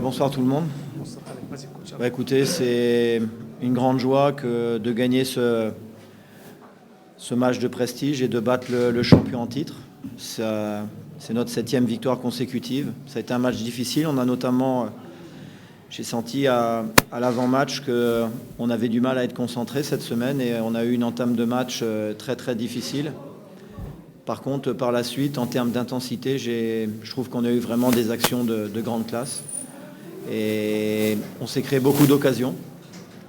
bonsoir tout le monde. Écoutez, c'est une grande joie de gagner ce match de prestige et de battre le champion en titre. C'est notre 7e victoire consécutive. Ça a été un match difficile. On a notamment, j'ai senti à l'avant-match qu'on avait du mal à être concentré cette semaine et on a eu une entame de match très très difficile. Par contre, par la suite, en termes d'intensité, je trouve qu'on a eu vraiment des actions de grande classe. Et on s'est créé beaucoup d'occasions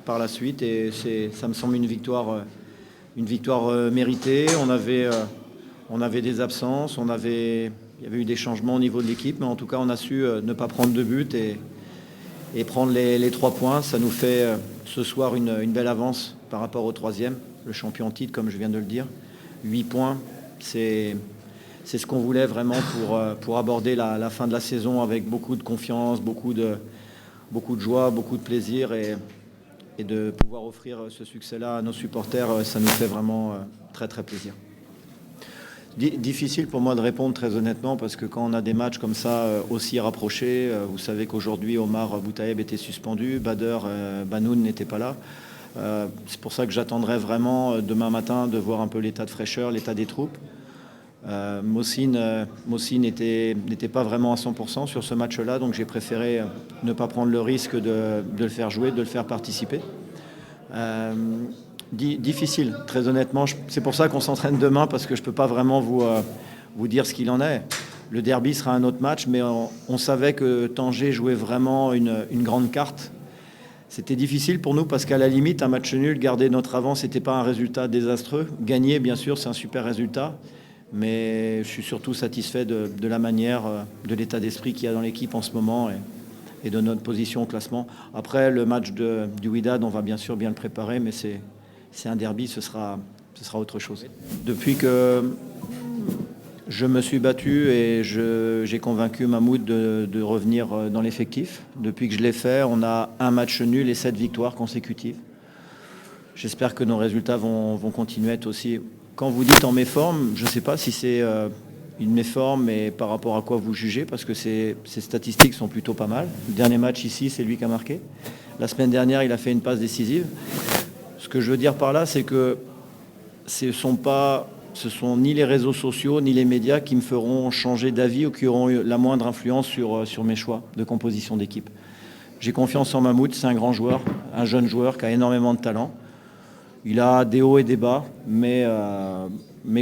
par la suite. Et ça me semble une victoire méritée. On avait des absences, il y avait eu des changements au niveau de l'équipe. Mais en tout cas, on a su ne pas prendre de but et prendre les 3 points. Ça nous fait ce soir une belle avance par rapport au 3e, le champion en titre, comme je viens de le dire. 8 points. C'est ce qu'on voulait vraiment pour aborder la fin de la saison avec beaucoup de confiance, beaucoup de joie, beaucoup de plaisir et de pouvoir offrir ce succès-là à nos supporters, ça nous fait vraiment très très plaisir. Difficile pour moi de répondre très honnêtement parce que quand on a des matchs comme ça aussi rapprochés, vous savez qu'aujourd'hui Omar Boutaeb était suspendu, Bader Banoun n'était pas là. C'est pour ça que j'attendrai vraiment demain matin de voir un peu l'état de fraîcheur, l'état des troupes. Mossine n'était pas vraiment à 100% sur ce match-là, donc j'ai préféré ne pas prendre le risque de le faire jouer, de le faire participer. Difficile, très honnêtement. C'est pour ça qu'on s'entraîne demain, parce que je ne peux pas vraiment vous dire ce qu'il en est. Le derby sera un autre match, mais on savait que Tanger jouait vraiment une grande carte. C'était difficile pour nous parce qu'à la limite, un match nul, garder notre avance, n'était pas un résultat désastreux. Gagner, bien sûr, c'est un super résultat. Mais je suis surtout satisfait de la manière, de l'état d'esprit qu'il y a dans l'équipe en ce moment et de notre position au classement. Après, le match du Wydad, on va bien sûr bien le préparer, mais c'est un derby, ce sera autre chose. Depuis que je me suis battu et j'ai convaincu Mahmoud de revenir dans l'effectif. Depuis que je l'ai fait, on a un match nul et 7 victoires consécutives. J'espère que nos résultats vont continuer à être aussi... Quand vous dites en méforme, je ne sais pas si c'est une méforme et par rapport à quoi vous jugez, parce que ces statistiques sont plutôt pas mal. Le dernier match ici, c'est lui qui a marqué. La semaine dernière, il a fait une passe décisive. Ce que je veux dire par là, c'est que ce sont ni les réseaux sociaux ni les médias qui me feront changer d'avis ou qui auront eu la moindre influence sur mes choix de composition d'équipe. J'ai confiance en Mahmoud, c'est un grand joueur, un jeune joueur qui a énormément de talent. Il a des hauts et des bas, mais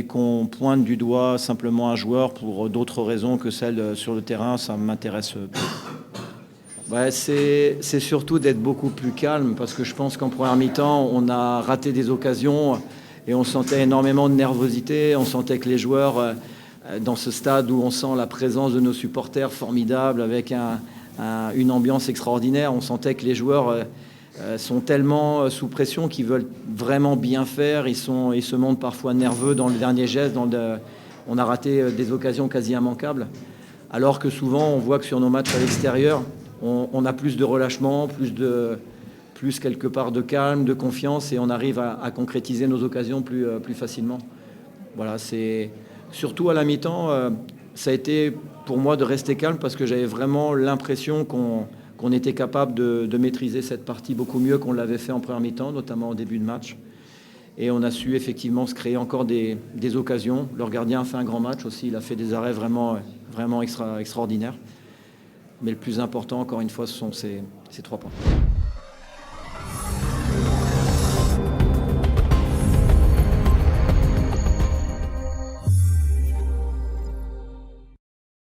qu'on pointe du doigt simplement un joueur pour d'autres raisons que celles sur le terrain, ça m'intéresse peu. C'est surtout d'être beaucoup plus calme, parce que je pense qu'en première mi-temps, on a raté des occasions et on sentait énormément de nervosité. On sentait que les joueurs, dans ce stade où on sent la présence de nos supporters formidables, avec une ambiance extraordinaire, on sentait que les joueurs... sont tellement sous pression qu'ils veulent vraiment bien faire. Ils se montrent parfois nerveux dans le dernier geste. On a raté des occasions quasi immanquables. Alors que souvent, on voit que sur nos matchs à l'extérieur, on a plus de relâchement, plus quelque part de calme, de confiance, et on arrive à concrétiser nos occasions plus facilement. Voilà, c'est surtout à la mi-temps, ça a été pour moi de rester calme parce que j'avais vraiment l'impression qu'on était capable de maîtriser cette partie beaucoup mieux qu'on l'avait fait en première mi-temps, notamment au début de match. Et on a su effectivement se créer encore des occasions. Leur gardien a fait un grand match aussi, il a fait des arrêts vraiment extraordinaires. Mais le plus important, encore une fois, ce sont ces 3 points.